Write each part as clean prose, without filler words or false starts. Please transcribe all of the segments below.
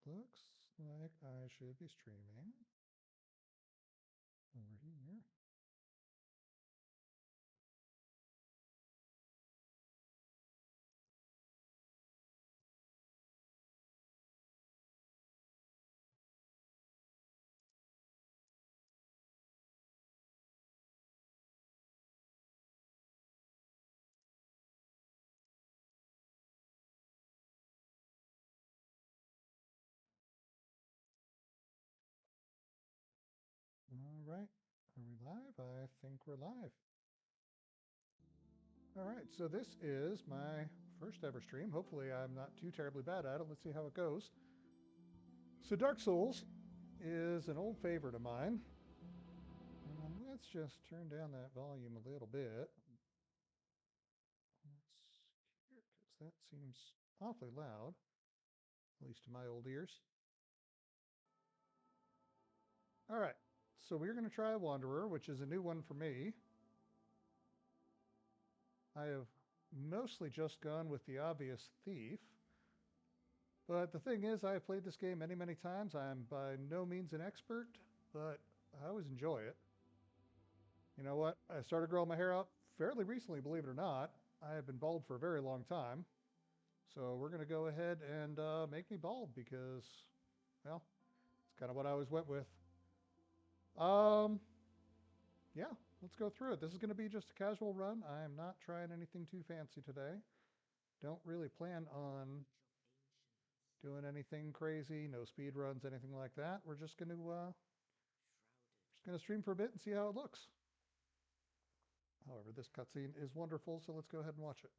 looks like I should be streaming over here. All right. Are we live? I think we're live. All right. So this is my first ever stream. Hopefully I'm not too terribly bad at it. Let's see how it goes. So Dark Souls is an old favorite of mine. Let's just turn down that volume a little bit. Because that seems awfully loud, at least to my old ears. All right. So we're going to try Wanderer, which is a new one for me. I have mostly just gone with the obvious thief. But the thing is, I have played this game many, many times. I'm by no means an expert, but I always enjoy it. You know what? I started growing my hair out fairly recently, believe it or not. I have been bald for a very long time. So we're going to go ahead and make me bald because, well, it's kind of what I always went with. Um, yeah, let's go through it. This is going to be just a casual run. I am not trying anything too fancy today. Don't really plan on doing anything crazy, no speed runs, anything like that. We're just going to stream for a bit and see how it looks. However, this cutscene is wonderful, so let's go ahead and watch it.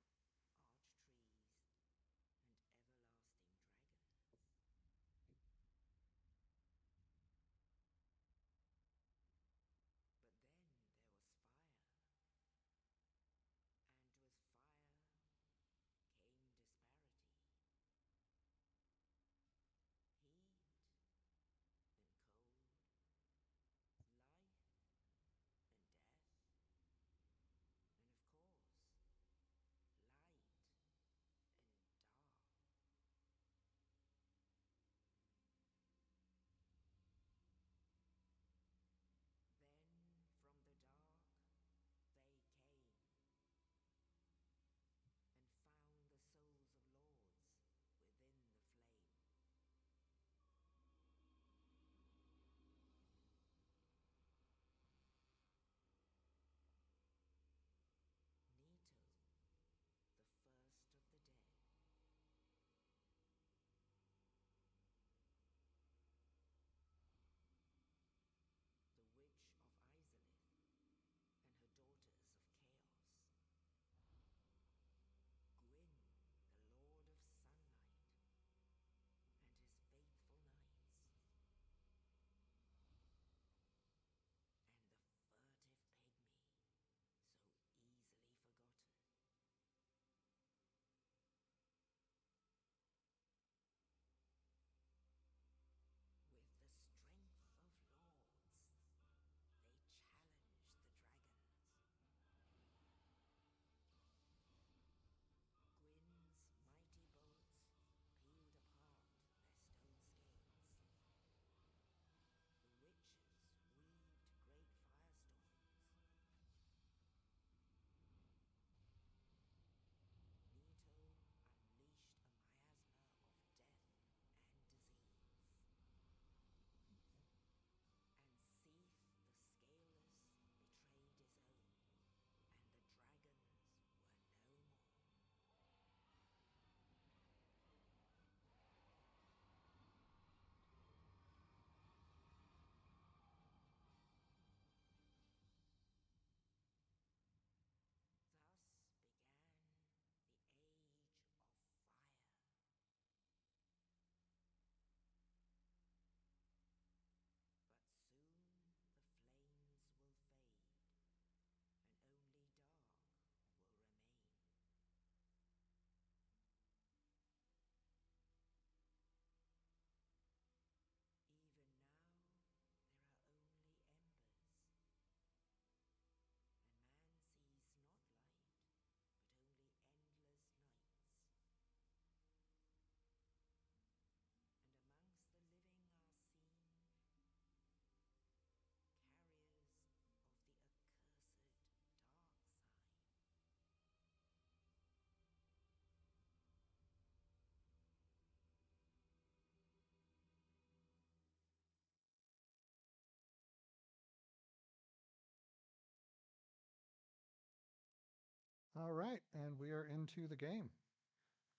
All right, and we are into the game.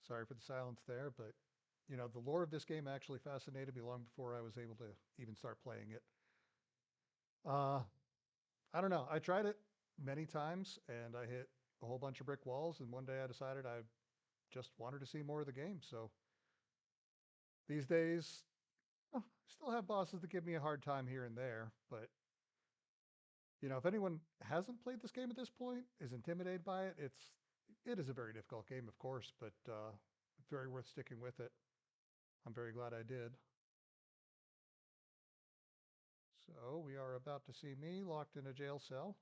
Sorry for the silence there, but the lore of this game actually fascinated me long before I was able to even start playing it. Uh, I don't know. I tried it many times and I hit a whole bunch of brick walls. And one day I decided I just wanted to see more of the game. So these days, I still have bosses that give me a hard time here and there. But, if anyone hasn't played this game at this point, is intimidated by it, it is a very difficult game, of course, but very worth sticking with it. I'm very glad I did. So we are about to see me locked in a jail cell.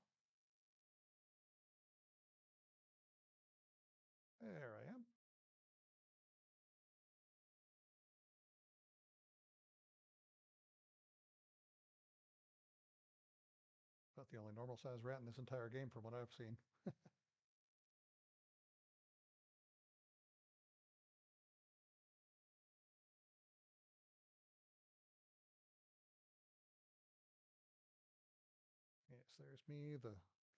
There I am. About the only normal sized rat in this entire game from what I've seen. Yes, there's me, the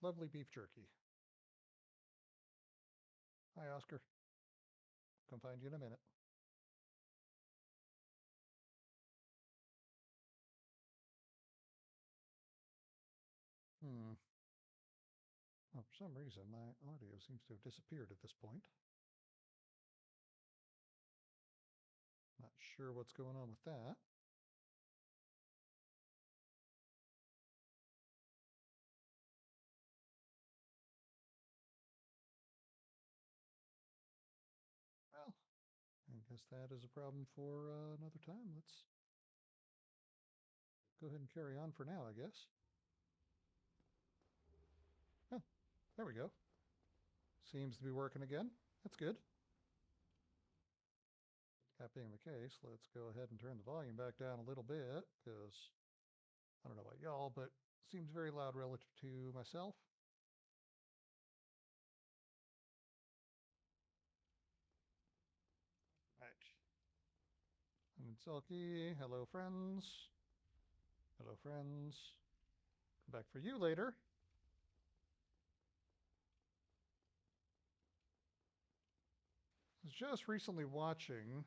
lovely beef jerky. Hi, Oscar. Come find you in a minute. Hmm. Well, for some reason, my audio seems to have disappeared at this point. Not sure what's going on with that. Well, I guess that is a problem for another time. Let's go ahead and carry on for now, I guess. Oh, there we go. Seems to be working again. That's good. That being the case, let's go ahead and turn the volume back down a little bit because I don't know about y'all, but it seems very loud relative to myself. Right. And Selkie, hello friends. Hello friends. Come back for you later. I was just recently watching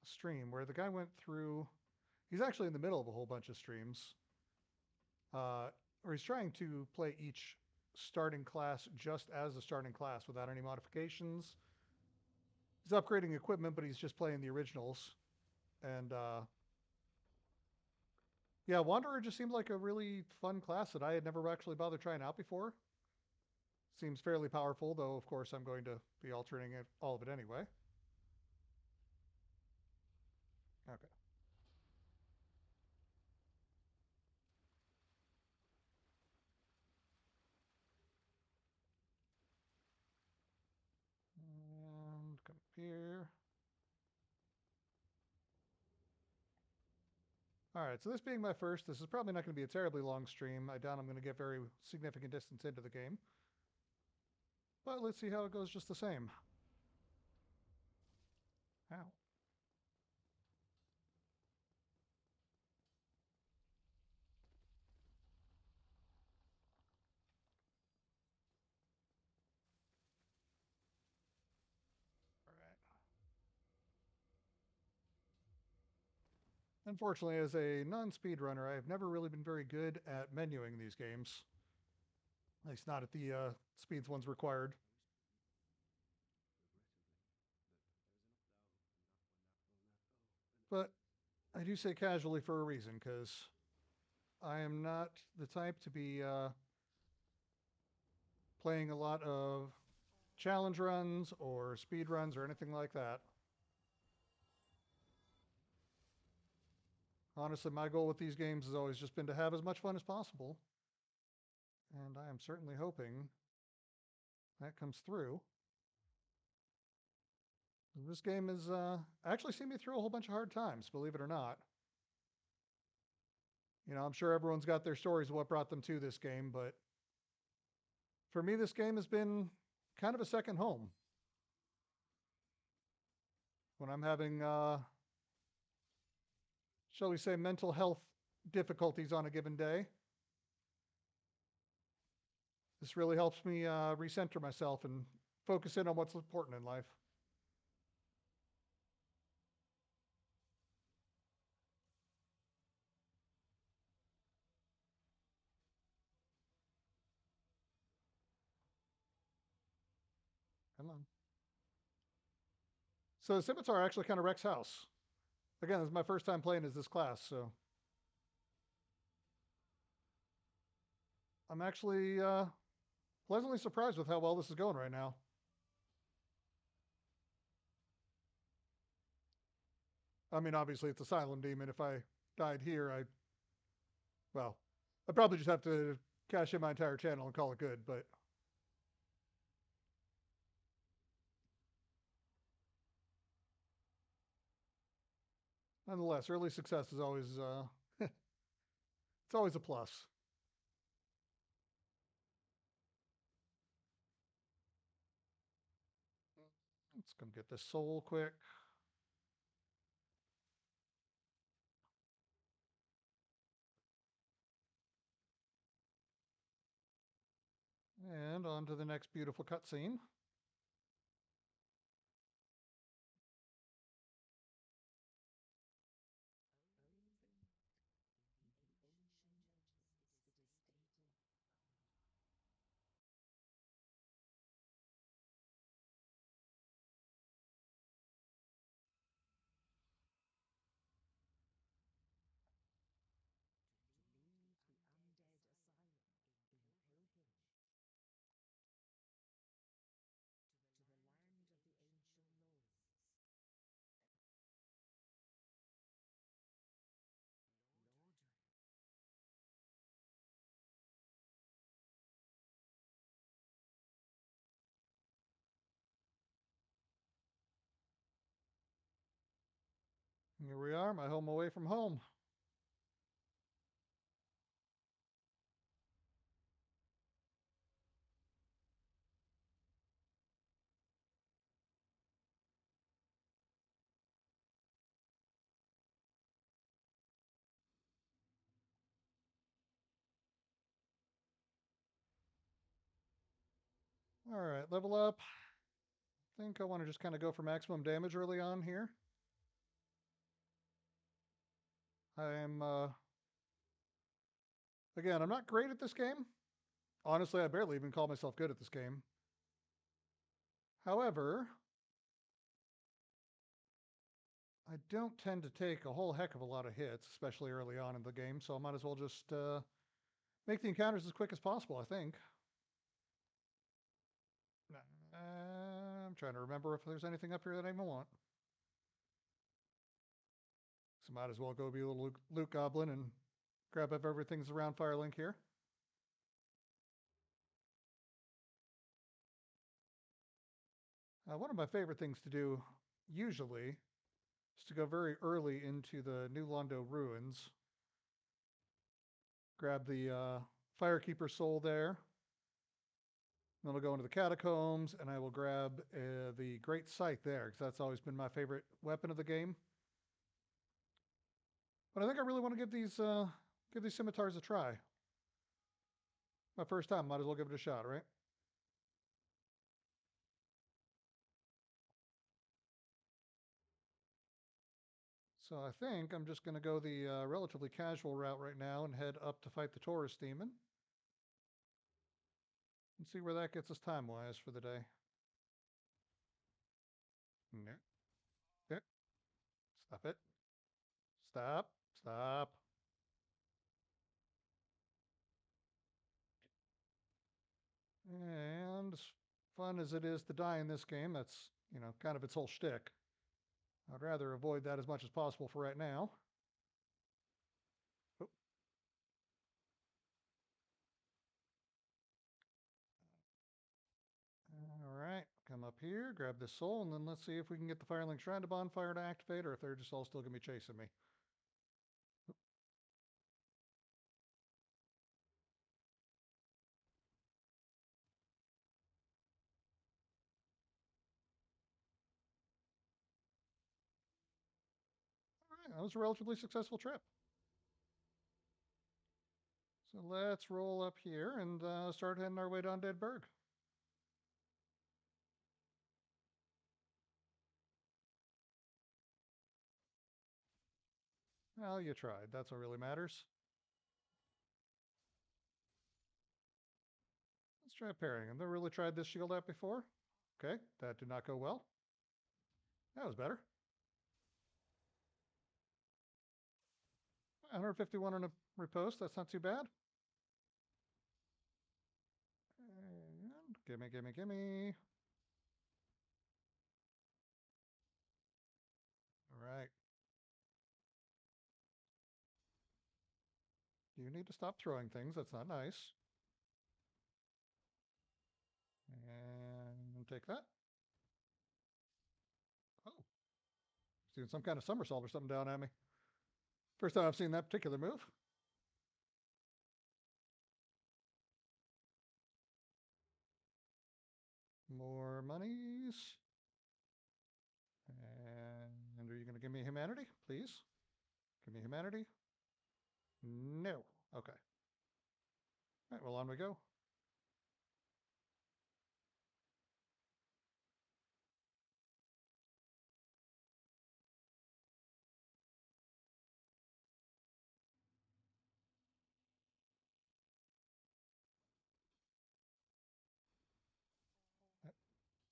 a stream where the guy went through, he's actually in the middle of a whole bunch of streams, uh, where he's trying to play each starting class just as a starting class without any modifications. He's upgrading equipment, but he's just playing the originals. And yeah, Wanderer just seemed like a really fun class that I had never actually bothered trying out before. Seems fairly powerful, though, of course, I'm going to be alternating all of it anyway. Okay. And come here. All right, so this being my first, this is probably not going to be a terribly long stream. I doubt I'm going to get very significant distance into the game. But let's see how it goes just the same. How? All right. Unfortunately, as a non-speedrunner, I've never really been very good at menuing these games. At least not at the speeds ones required. But I do say casually for a reason, because I am not the type to be playing a lot of challenge runs or speed runs or anything like that. Honestly, my goal with these games has always just been to have as much fun as possible. And I am certainly hoping that comes through. This game has actually seen me through a whole bunch of hard times, believe it or not. I'm sure everyone's got their stories of what brought them to this game, but for me, this game has been kind of a second home. When I'm having, shall we say, mental health difficulties on a given day, This really helps me recenter myself and focus in on what's important in life. Come on. So the scimitar actually kind of wrecks house. Again, this is my first time playing as this class, so I'm actually pleasantly surprised with how well this is going right now. I mean, obviously it's a silent demon. If I died here, well, I'd probably just have to cash in my entire channel and call it good. But nonetheless, early success is always it's always a plus. Let's come get this soul quick. And on to the next beautiful cutscene. Here we are, my home away from home. All right, level up. I think I want to just kind of go for maximum damage early on here. I'm, again, I'm not great at this game. Honestly, I barely even call myself good at this game. However, I don't tend to take a whole heck of a lot of hits, especially early on in the game, so I might as well just make the encounters as quick as possible, I think. I'm trying to remember if there's anything up here that I even want. So might as well go be a little loot goblin and grab up everything's around Firelink here. One of my favorite things to do, usually, is to go very early into the New Londo ruins. Grab the Firekeeper soul there. Then I'll go into the catacombs and I will grab the Great Scythe there, because that's always been my favorite weapon of the game. But I think I really want to give these scimitars a try. My first time, might as well give it a shot, right? So I think I'm just going to go the relatively casual route right now and head up to fight the Taurus Demon. And see where that gets us time-wise for the day. No. Okay. Stop it. Stop. Stop. And as fun as it is to die in this game, that's, kind of its whole shtick. I'd rather avoid that as much as possible for right now. Oh. All right, come up here, grab this soul, and then let's see if we can get the Firelink Shrine to Bonfire to activate, or if they're just all still going to be chasing me. All right, that was a relatively successful trip. So let's roll up here and start heading our way down Deadburg. Well, you tried. That's what really matters. Let's try parrying. I've never really tried this shield out before. Okay, that did not go well. That was better. 151 on a riposte. That's not too bad. And gimme, gimme, gimme. All right. You need to stop throwing things. That's not nice. And take that. Oh, he's doing some kind of somersault or something down at me. First time I've seen that particular move. More monies. And are you going to give me humanity, please? Give me humanity. No. Okay. All right, well, on we go.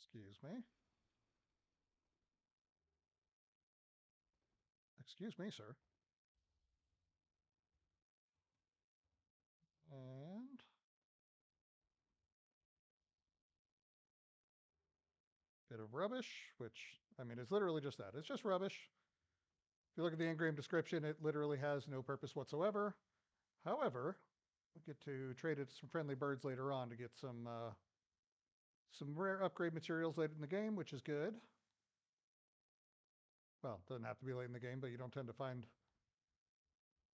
Excuse me. Excuse me, sir. And bit of rubbish, which, I mean, it's literally just that. It's just rubbish. If you look at the in-game description, it literally has no purpose whatsoever. However, we get to trade it to some friendly birds later on to get some rare upgrade materials late in the game, which is good. Well, it doesn't have to be late in the game, but you don't tend to find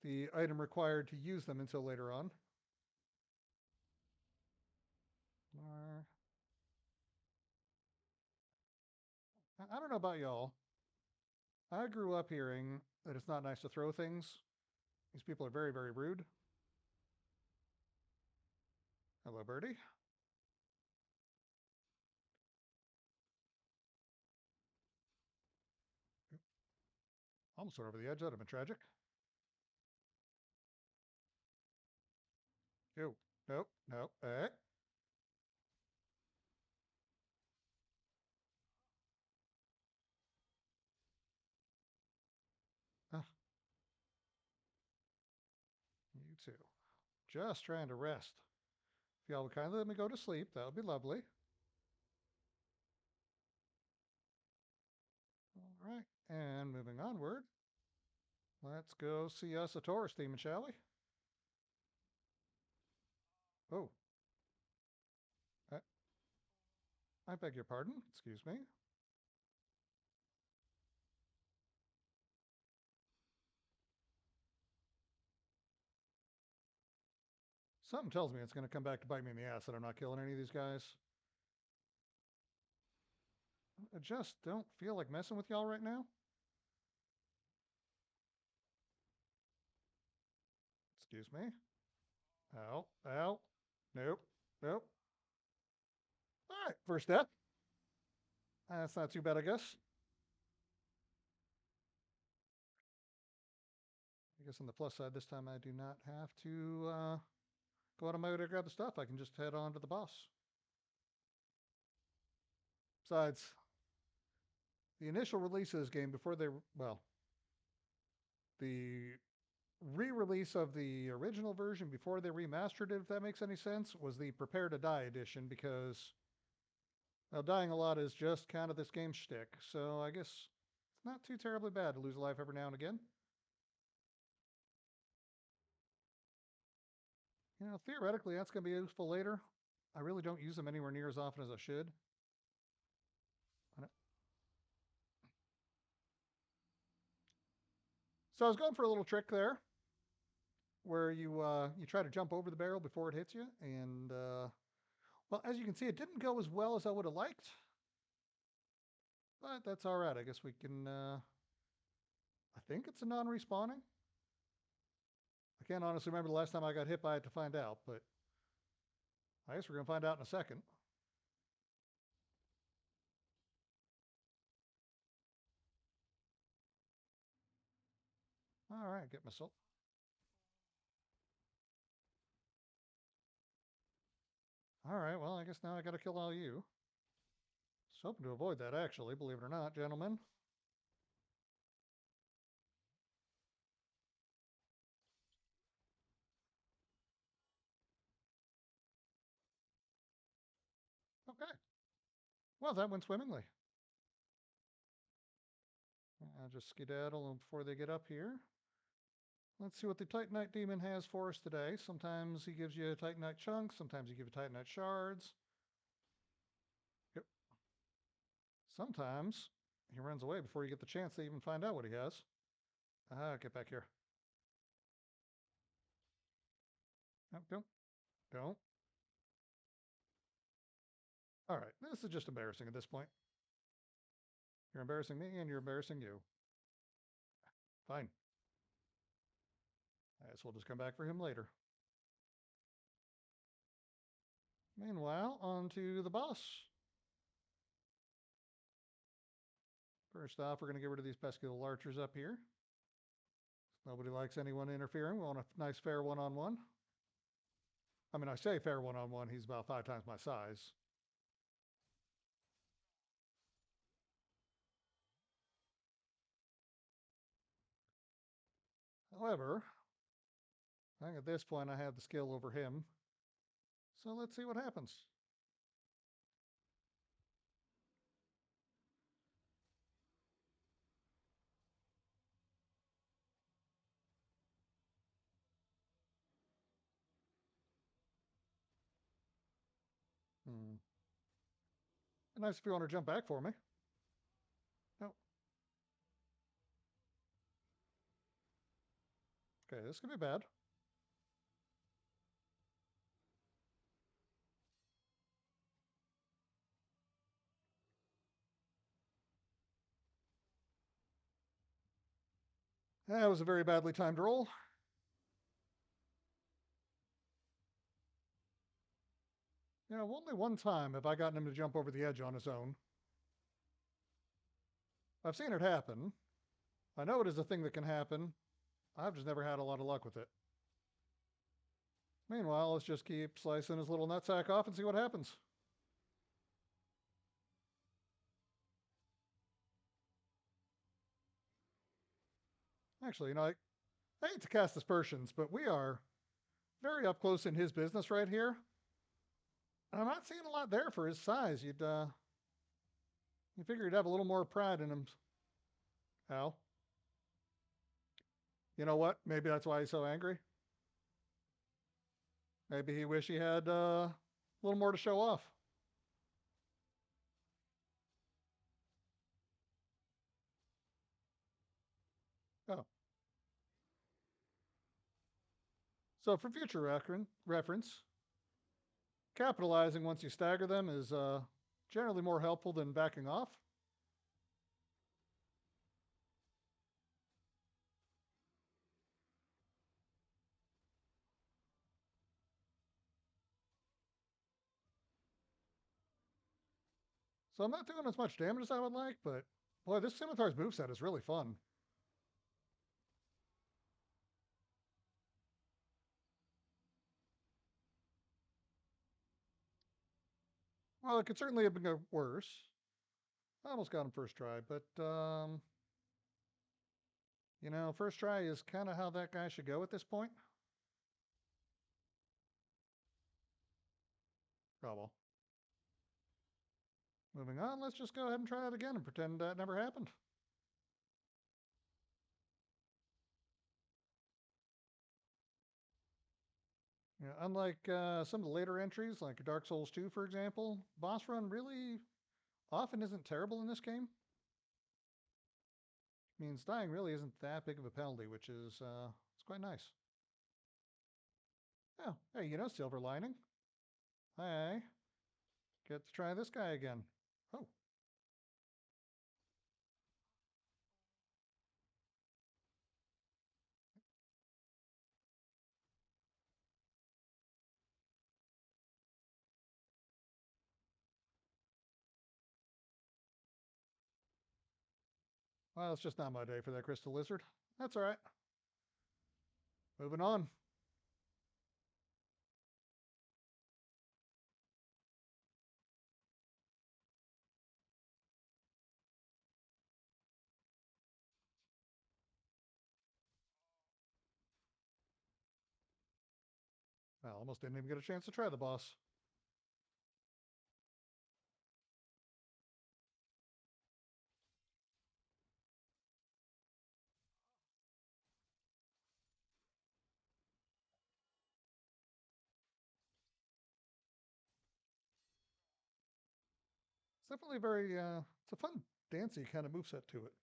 the item required to use them until later on. I don't know about y'all. I grew up hearing that it's not nice to throw things. These people are very, very rude. Hello, birdie. Almost went over the edge. That would have been tragic. Ew. Nope. Nope. Ah, you too. Just trying to rest. If y'all would kindly let me go to sleep, that would be lovely. All right. And moving onward, let's go see us a Taurus Demon, shall we? Oh, I, I beg your pardon. Excuse me. Something tells me it's going to come back to bite me in the ass that I'm not killing any of these guys. I just don't feel like messing with y'all right now. Excuse me. Ow. Ow. Nope. Nope. All right. First step. That's not too bad, I guess. I guess on the plus side, this time I do not have to go out of my way to grab the stuff. I can just head on to the boss. Besides, the initial release of this game before they, well, the re-release of the original version before they remastered it, if that makes any sense, was the Prepare to Die edition because, well, dying a lot is just kind of this game shtick. So I guess it's not too terribly bad to lose a life every now and again. You know, theoretically, that's going to be useful later. I really don't use them anywhere near as often as I should. So I was going for a little trick there, where you try to jump over the barrel before it hits you, and well, as you can see, it didn't go as well as I would have liked, but that's all right. I guess we can. I think it's a non-respawning. I can't honestly remember the last time I got hit by it to find out, but I guess we're going to find out in a second. All right, get myself. All right, well, I guess now I got to kill all you. I was hoping to avoid that, actually, believe it or not, gentlemen. Okay, well, that went swimmingly. I'll just skedaddle before they get up here. Let's see what the Titanite Demon has for us today. Sometimes he gives you Titanite chunks, sometimes he gives you Titanite shards. Yep. Sometimes he runs away before you get the chance to even find out what he has. Get back here. No, don't. All right, this is just embarrassing at this point. You're embarrassing me and you're embarrassing you. Fine. I guess we'll just come back for him later. Meanwhile, on to the boss. First off, we're going to get rid of these pesky little archers up here. Nobody likes anyone interfering. We want a nice fair one-on-one. I mean, I say fair one-on-one. He's about 5 times my size. However, I think at this point I have the skill over him. So let's see what happens. Hmm. Nice if you want to jump back for me. No. Okay, this could be bad. That was a very badly timed roll. You know, only one time have I gotten him to jump over the edge on his own. I've seen it happen. I know it is a thing that can happen. I've just never had a lot of luck with it. Meanwhile, let's just keep slicing his little nutsack off and see what happens. Actually, you know, I hate to cast aspersions, but we are very up close in his business right here. And I'm not seeing a lot there for his size. You figure he'd have a little more pride in him. Al. You know what? Maybe that's why he's so angry. Maybe he wish he had a little more to show off. Oh. So for future reference, capitalizing once you stagger them is generally more helpful than backing off. So I'm not doing as much damage as I would like, but boy, this Scimitar's moveset is really fun. Well, it could certainly have been worse. I almost got him first try, but you know, first try is kind of how that guy should go at this point. Oh well. Moving on, let's just go ahead and try it again and pretend that never happened. You know, unlike some of the later entries, like Dark Souls 2, for example, boss run really often isn't terrible in this game. Means dying really isn't that big of a penalty, which is it's quite nice. Oh, hey, you know, silver lining. Hi, get to try this guy again. Oh, Well, it's just not my day for that crystal lizard. That's all right. Moving on. I almost didn't even get a chance to try the boss. It's definitely very, it's a fun, dancey kind of moveset to it.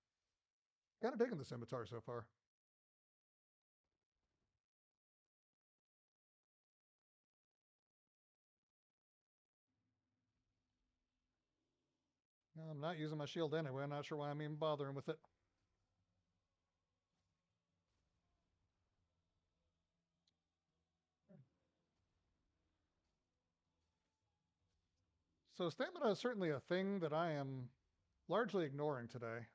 Kind of digging the scimitar so far. No, I'm not using my shield anyway. I'm not sure why I'm even bothering with it. So stamina is certainly a thing that I am largely ignoring today.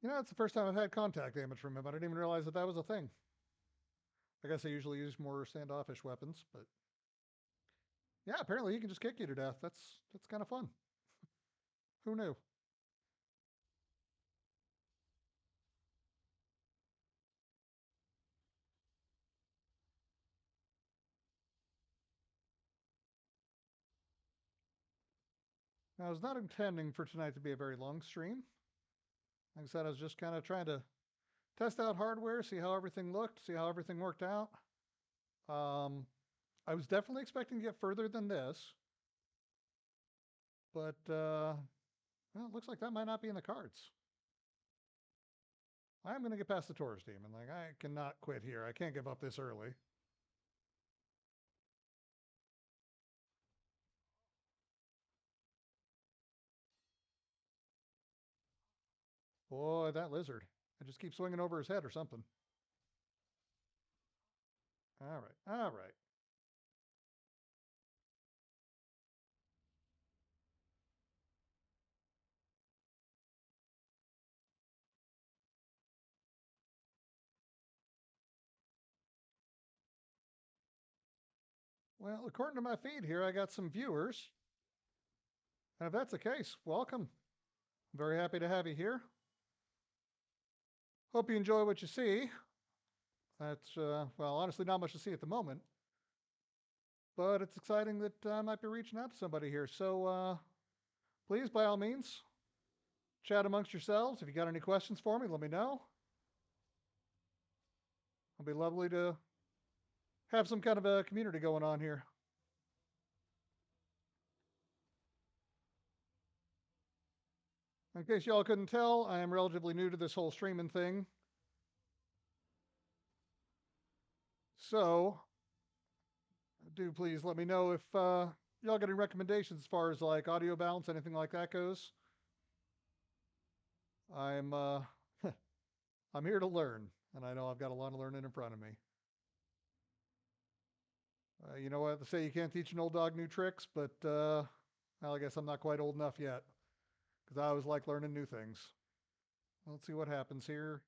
You know, it's the first time I've had contact damage from him. I didn't even realize that that was a thing. I guess I usually use more standoffish weapons, but yeah, apparently he can just kick you to death. That's kind of fun. Who knew? I was not intending for tonight to be a very long stream. Like I said, I was just kind of trying to test out hardware, see how everything looked, see how everything worked out. Um, I was definitely expecting to get further than this, but well, it looks like that might not be in the cards. I'm going to get past the Taurus Demon. Like, I cannot quit here. I can't give up this early. Boy, that lizard. I just keep swinging over his head or something. All right. All right. Well, according to my feed here, I got some viewers. And if that's the case, welcome. I'm very happy to have you here. Hope you enjoy what you see. That's, well, honestly, not much to see at the moment. But it's exciting that I might be reaching out to somebody here. So please, by all means, chat amongst yourselves. If you got any questions for me, let me know. It'll be lovely to have some kind of a community going on here. In case y'all couldn't tell, I am relatively new to this whole streaming thing. So do please let me know if y'all got any recommendations as far as like audio balance, anything like that goes. I'm I'm here to learn, and I know I've got a lot of learning in front of me. You know what? They say you can't teach an old dog new tricks, but well, I guess I'm not quite old enough yet because I always like learning new things. Let's see what happens here.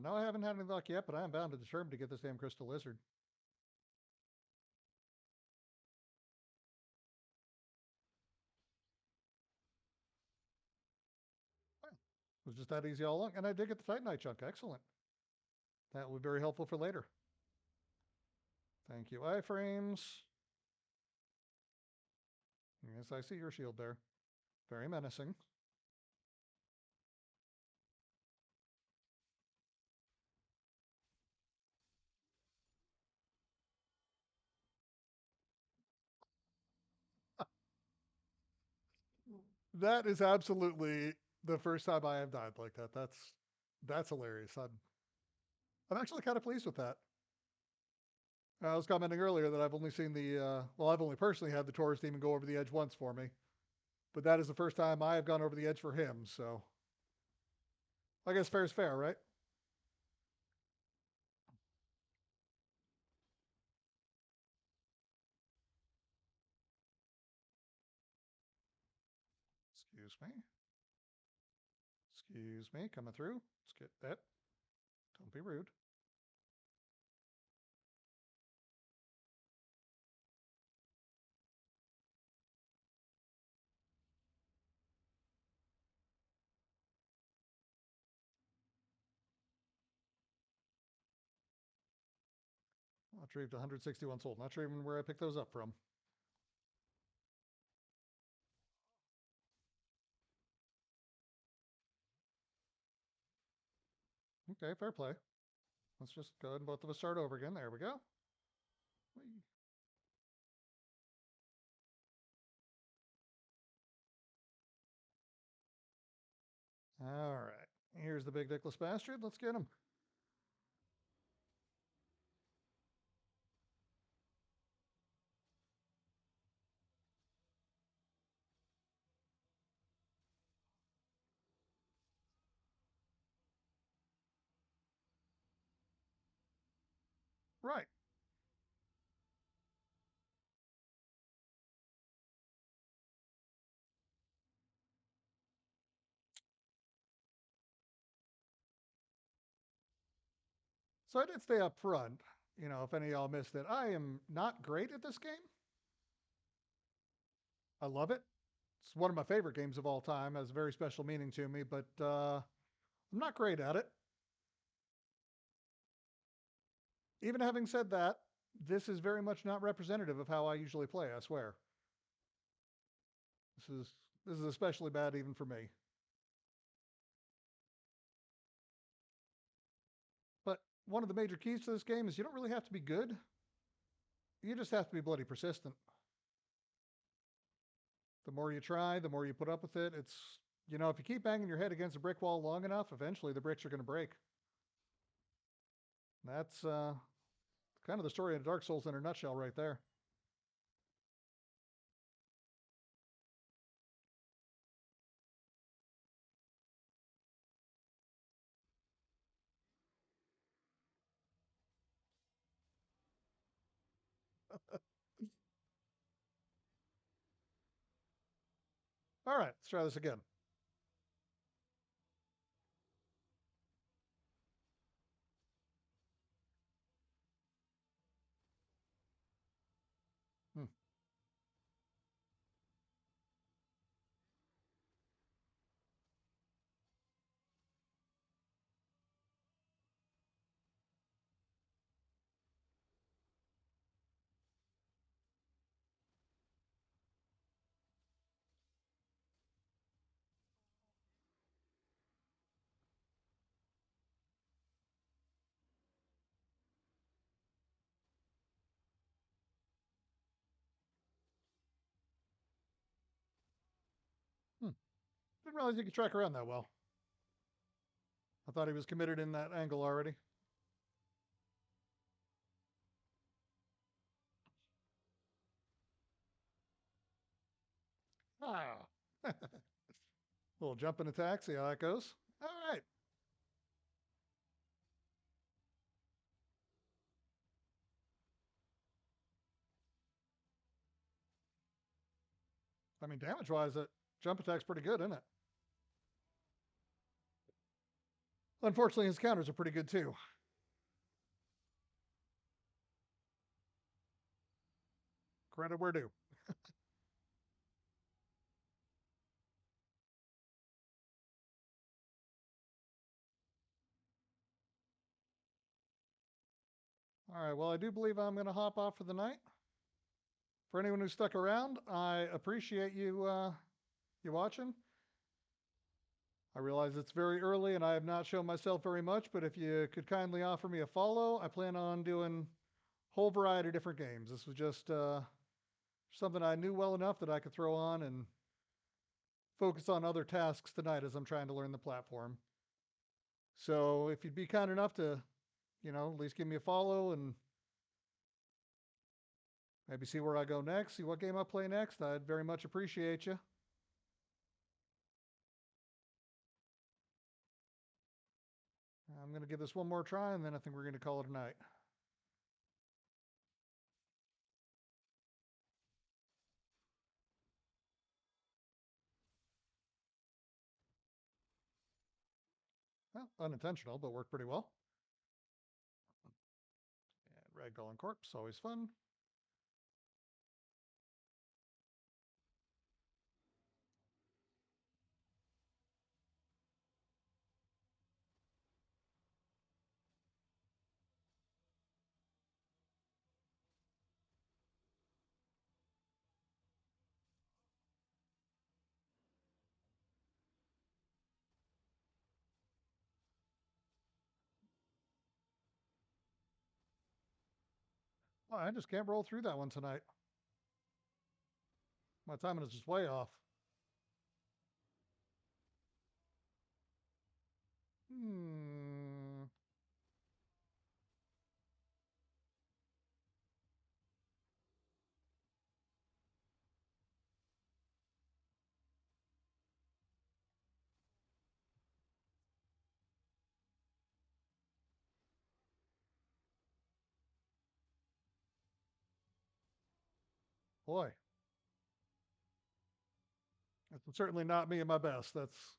No, I haven't had any luck yet, but I am bound and determined to get this damn crystal lizard. Well, it was just that easy all along, and I did get the Titanite chunk. Excellent. That will be very helpful for later. Thank you, iframes. Yes, I see your shield there. Very menacing. That is absolutely the first time I have died like that. That's hilarious. I'm actually kind of pleased with that. I was commenting earlier that I've only seen I've only personally had the Taurus Demon go over the edge once for me, but that is the first time I have gone over the edge for him. So I guess fair is fair, right? Excuse me. Excuse me. Coming through. Let's get that. Don't be rude. I retrieved 161 sold. Not sure even where I picked those up from. Okay, fair play. Let's just go ahead and both of us start over again. There we go. All right. Here's the big dickless bastard. Let's get him. Right. So I did stay up front. If any of y'all missed it, I am not great at this game. I love it. It's one of my favorite games of all time. It has a very special meaning to me, but I'm not great at it. Even having said that, this is very much not representative of how I usually play, I swear. This is this is especially bad even for me. But one of the major keys to this game is you don't really have to be good. You just have to be bloody persistent. The more you try, the more you put up with it. If you keep banging your head against a brick wall long enough, eventually the bricks are going to break. That's kind of the story of Dark Souls in a nutshell, right there. All right, let's try this again. Hmm. Hmm. Didn't realize you could track around that well. I thought he was committed in that angle already. Ah. Little jumping attack, see how that goes. All right. I mean, damage wise, that jump attack's pretty good, isn't it? Unfortunately, his counters are pretty good too. Credit where due. All right. Well, I do believe I'm going to hop off for the night. For anyone who stuck around, I appreciate you watching. I realize it's very early and I have not shown myself very much, but if you could kindly offer me a follow, I plan on doing a whole variety of different games. This was just something I knew well enough that I could throw on and focus on other tasks tonight as I'm trying to learn the platform. So if you'd be kind enough to, at least give me a follow and maybe see where I go next, see what game I play next, I'd very much appreciate you. I'm going to give this one more try, and then I think we're going to call it a night. Well, unintentional, but worked pretty well. And Ragdoll and Corpse, always fun. Oh, I just can't roll through that one tonight. My timing is just way off. Hmm. Boy, that's certainly not me at my best. That's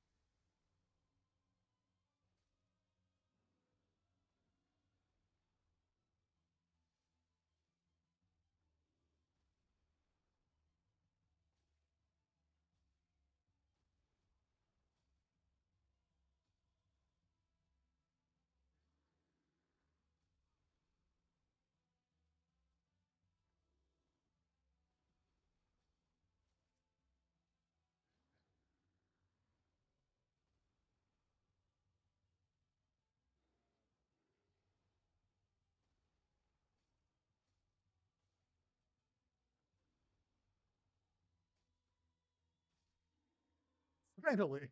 finally.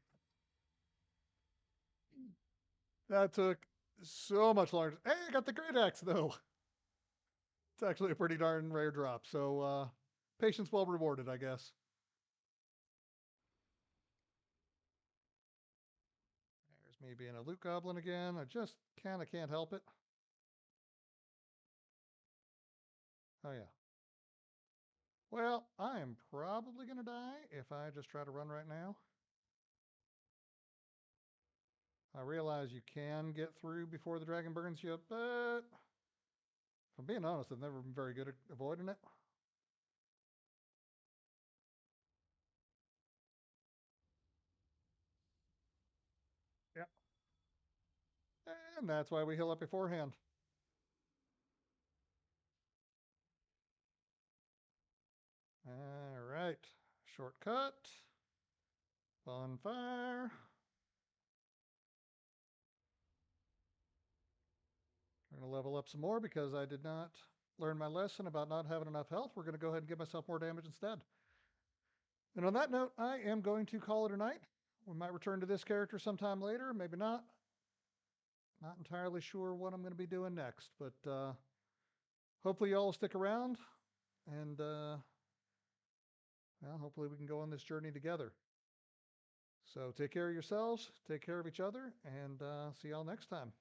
That took so much longer. Hey, I got the great axe though. It's actually a pretty darn rare drop. So patience well rewarded, I guess. There's me being a loot goblin again. I just kind of can't help it. Oh yeah. Well, I am probably gonna die if I just try to run right now. I realize you can get through before the dragon burns you, but if I'm being honest, I've never been very good at avoiding it. Yeah. And that's why we heal up beforehand. All right. Shortcut. Bonfire. We're going to level up some more because I did not learn my lesson about not having enough health. We're going to go ahead and give myself more damage instead. And on that note, I am going to call it a night. We might return to this character sometime later, maybe not. Not entirely sure what I'm going to be doing next, but hopefully y'all will stick around and well, hopefully we can go on this journey together. So take care of yourselves, take care of each other, and see y'all next time.